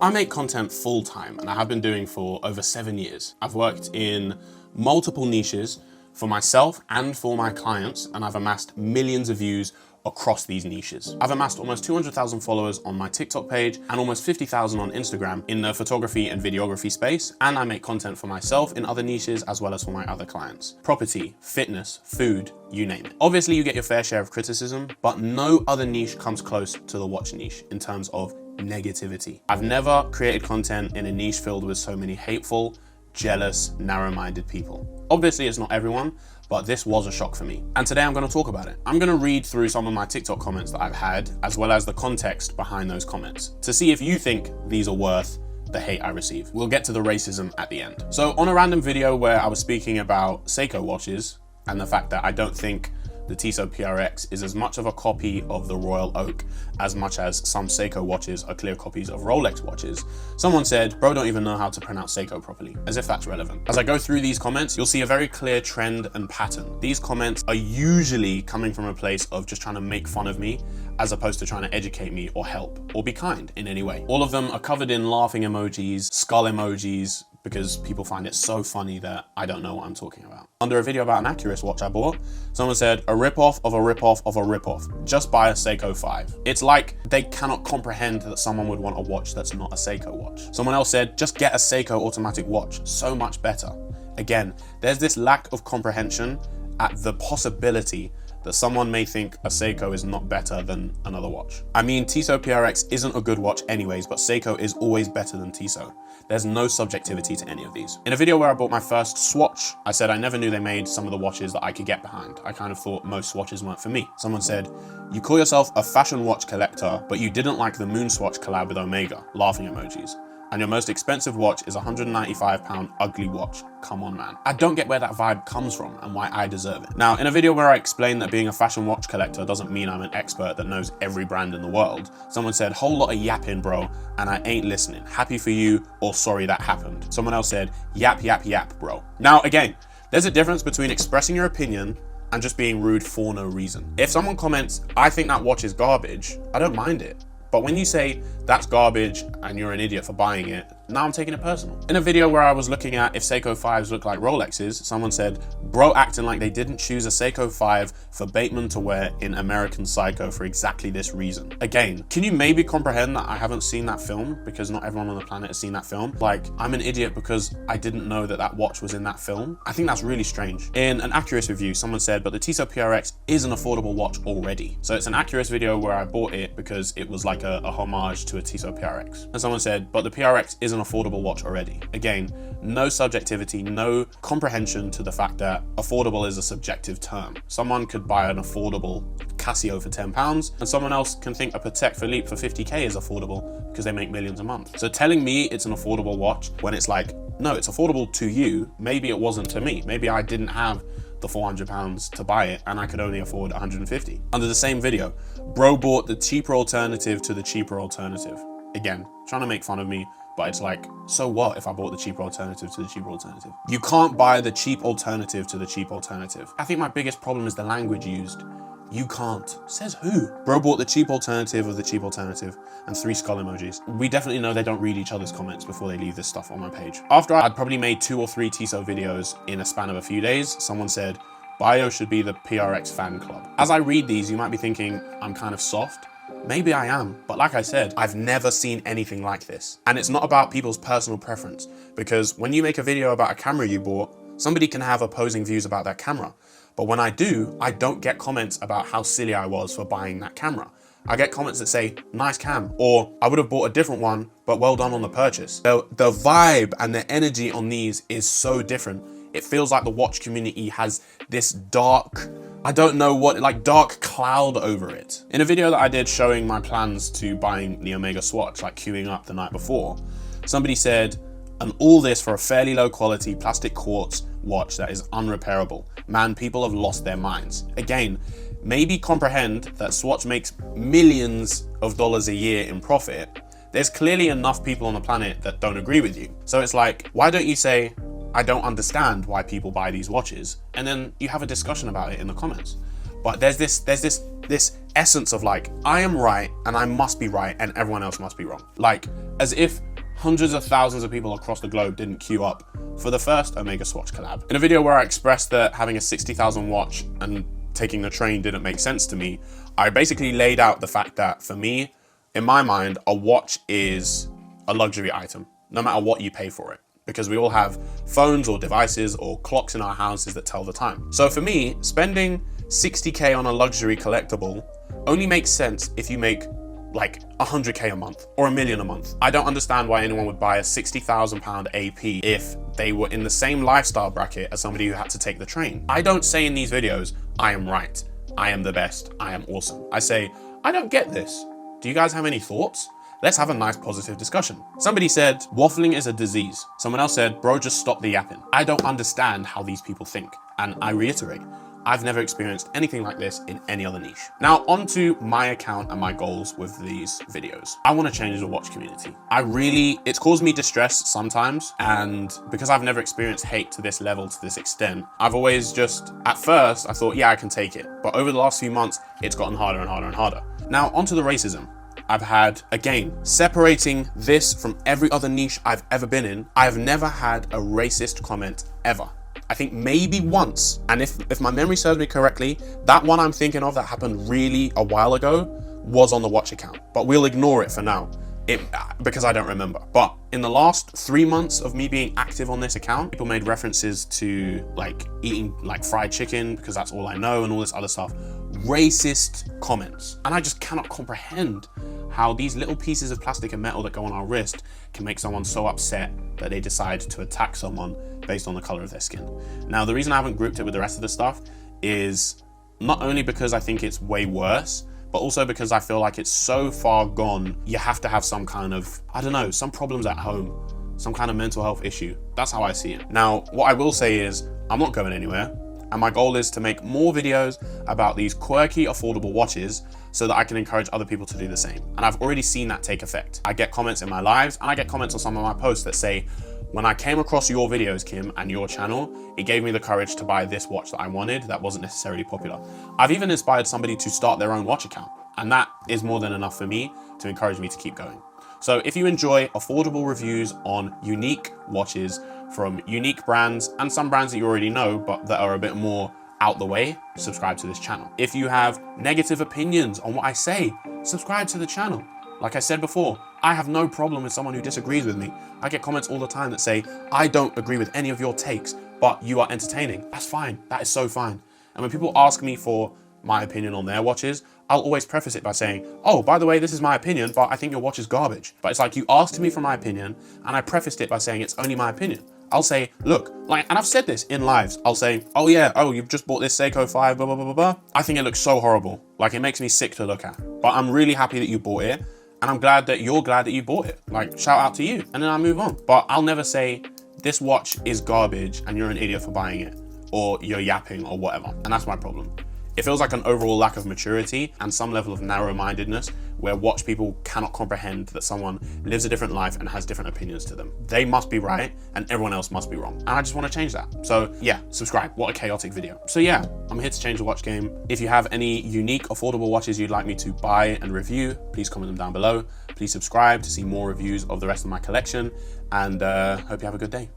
I make content full time and I have been doing for over 7 years. I've worked in multiple niches for myself and for my clients, and I've amassed millions of views across these niches. I've amassed almost 200,000 followers on my TikTok page and almost 50,000 on Instagram in the photography and videography space, and I make content for myself in other niches as well as for my other clients. Property, fitness, food, you name it. Obviously you get your fair share of criticism, but no other niche comes close to the watch niche in terms of negativity. I've never created content in a niche filled with so many hateful, jealous, narrow-minded people. Obviously it's not everyone, but this was a shock for me. And today I'm gonna talk about it. I'm gonna read through some of my TikTok comments that I've had, as well as the context behind those comments, to see if you think these are worth the hate I receive. We'll get to the racism at the end. So on a random video where I was speaking about Seiko watches and the fact that I don't think the Tissot PRX is as much of a copy of the Royal Oak as much as some Seiko watches are clear copies of Rolex watches, someone said, bro, don't even know how to pronounce Seiko properly, as if that's relevant. As I go through these comments, you'll see a very clear trend and pattern. These comments are usually coming from a place of just trying to make fun of me, as opposed to trying to educate me or help or be kind in any way. All of them are covered in laughing emojis, skull emojis, because people find it so funny that I don't know what I'm talking about. Under a video about an Accurus watch I bought, someone said, a ripoff of a ripoff of a ripoff. Just buy a Seiko 5. It's like they cannot comprehend that someone would want a watch that's not a Seiko watch. Someone else said, just get a Seiko automatic watch, so much better. Again, there's this lack of comprehension at the possibility that someone may think a Seiko is not better than another watch. I mean, Tissot PRX isn't a good watch anyways, but Seiko is always better than Tissot. There's no subjectivity to any of these. In a video where I bought my first Swatch, I said I never knew they made some of the watches that I could get behind. I kind of thought most Swatches weren't for me. Someone said, you call yourself a fashion watch collector, but you didn't like the Moon Swatch collab with Omega, laughing emojis. And your most expensive watch is a £195 ugly watch. Come on, man. I don't get where that vibe comes from and why I deserve it. Now, in a video where I explained that being a fashion watch collector doesn't mean I'm an expert that knows every brand in the world, someone said, whole lot of yapping, bro, and I ain't listening. Happy for you, or sorry that happened. Someone else said, yap, yap, yap, bro. Now, again, there's a difference between expressing your opinion and just being rude for no reason. If someone comments, I think that watch is garbage, I don't mind it. But when you say that's garbage and you're an idiot for buying it, now I'm taking it personal. In a video where I was looking at if Seiko 5s look like Rolexes, someone said, bro acting like they didn't choose a Seiko 5 for Bateman to wear in American Psycho for exactly this reason. Again, can you maybe comprehend that I haven't seen that film because not everyone on the planet has seen that film? Like, I'm an idiot because I didn't know that that watch was in that film. I think that's really strange. In an Accurus review, someone said, but the Tissot PRX is an affordable watch already. So it's an Accurus video where I bought it because it was like a homage to a Tissot PRX. And someone said, but the PRX is an affordable watch already. Again, no subjectivity, no comprehension to the fact that affordable is a subjective term. Someone could buy an affordable Casio for £10 and someone else can think a Patek Philippe for 50k is affordable because they make millions a month. So telling me it's an affordable watch when it's like, no, it's affordable to you, maybe it wasn't to me. Maybe I didn't have the £400 to buy it and I could only afford 150. Under the same video, bro bought the cheaper alternative to the cheaper alternative. Again, trying to make fun of me, but it's like, so what if I bought the cheaper alternative to the cheaper alternative? You can't buy the cheap alternative to the cheap alternative. I think my biggest problem is the language used. You can't. Says who? Bro bought the cheap alternative of the cheap alternative and 3 skull emojis. We definitely know they don't read each other's comments before they leave this stuff on my page. After I'd probably made 2 or 3 Tissot videos in a span of a few days, someone said, bio should be the PRX fan club. As I read these, you might be thinking I'm kind of soft. Maybe I am, but like I said, I've never seen anything like this. And it's not about people's personal preference, because when you make a video about a camera you bought, somebody can have opposing views about that camera. But when I do, I don't get comments about how silly I was for buying that camera. I get comments that say, nice cam, or I would have bought a different one, but well done on the purchase. The vibe and the energy on these is so different. It feels like the watch community has this dark, I don't know what, like dark cloud over it. In a video that I did showing my plans to buying the Omega Swatch, like queuing up the night before, somebody said, and all this for a fairly low quality plastic quartz watch that is unrepairable. Man, people have lost their minds. Again, maybe comprehend that Swatch makes millions of dollars a year in profit. There's clearly enough people on the planet that don't agree with you. So it's like, why don't you say, I don't understand why people buy these watches, and then you have a discussion about it in the comments. But there's this essence of like, I am right and I must be right and everyone else must be wrong. Like, as if hundreds of thousands of people across the globe didn't queue up for the first Omega Swatch collab. In a video where I expressed that having a 60,000 watch and taking the train didn't make sense to me, I basically laid out the fact that for me, in my mind, a watch is a luxury item, no matter what you pay for it, because we all have phones or devices or clocks in our houses that tell the time. So for me, spending 60K on a luxury collectible only makes sense if you make like 100K a month or $1 million a month. I don't understand why anyone would buy a £60,000 AP if they were in the same lifestyle bracket as somebody who had to take the train. I don't say in these videos, I am right, I am the best, I am awesome. I say, I don't get this. Do you guys have any thoughts? Let's have a nice positive discussion. Somebody said, waffling is a disease. Someone else said, bro, just stop the yapping. I don't understand how these people think. And I reiterate, I've never experienced anything like this in any other niche. Now, onto my account and my goals with these videos. I want to change the watch community. It's caused me distress sometimes. And because I've never experienced hate to this level, to this extent, I've always just, at first, I thought, yeah, I can take it. But over the last few months, it's gotten harder and harder and harder. Now, onto the racism. I've had, again, separating this from every other niche I've ever been in, I've never had a racist comment ever. I think maybe once, and if my memory serves me correctly, that one I'm thinking of that happened really a while ago was on the watch account, but we'll ignore it for now because I don't remember. But in the last 3 months of me being active on this account, people made references to like eating like fried chicken because that's all I know and all this other stuff. Racist comments. And I just cannot comprehend how these little pieces of plastic and metal that go on our wrist can make someone so upset that they decide to attack someone based on the color of their skin. Now, the reason I haven't grouped it with the rest of the stuff is not only because I think it's way worse, but also because I feel like it's so far gone, you have to have some kind of, I don't know, some problems at home, some kind of mental health issue. That's how I see it. Now, what I will say is I'm not going anywhere. And my goal is to make more videos about these quirky, affordable watches so that I can encourage other people to do the same. And I've already seen that take effect. I get comments in my lives and I get comments on some of my posts that say, when I came across your videos, Kim, and your channel, it gave me the courage to buy this watch that I wanted that wasn't necessarily popular. I've even inspired somebody to start their own watch account. And that is more than enough for me to encourage me to keep going. So if you enjoy affordable reviews on unique watches from unique brands and some brands that you already know, but that are a bit more out the way, subscribe to this channel. If you have negative opinions on what I say, subscribe to the channel. Like I said before, I have no problem with someone who disagrees with me. I get comments all the time that say, I don't agree with any of your takes, but you are entertaining. That's fine. That is so fine. And when people ask me for my opinion on their watches, I'll always preface it by saying, oh, by the way, this is my opinion, but I think your watch is garbage. But it's like you asked me for my opinion and I prefaced it by saying it's only my opinion. I'll say, look, like, and I've said this in lives, I'll say, oh yeah, oh, you've just bought this Seiko 5, blah, blah, blah, blah, blah. I think it looks so horrible. Like, it makes me sick to look at. But I'm really happy that you bought it. And I'm glad that you're glad that you bought it. Like, shout out to you. And then I move on. But I'll never say, this watch is garbage and you're an idiot for buying it. Or you're yapping or whatever. And that's my problem. It feels like an overall lack of maturity and some level of narrow-mindedness where watch people cannot comprehend that someone lives a different life and has different opinions to them. They must be right and everyone else must be wrong. And I just want to change that. So yeah, subscribe. What a chaotic video. So yeah, I'm here to change the watch game. If you have any unique, affordable watches you'd like me to buy and review, please comment them down below. Please subscribe to see more reviews of the rest of my collection and hope you have a good day.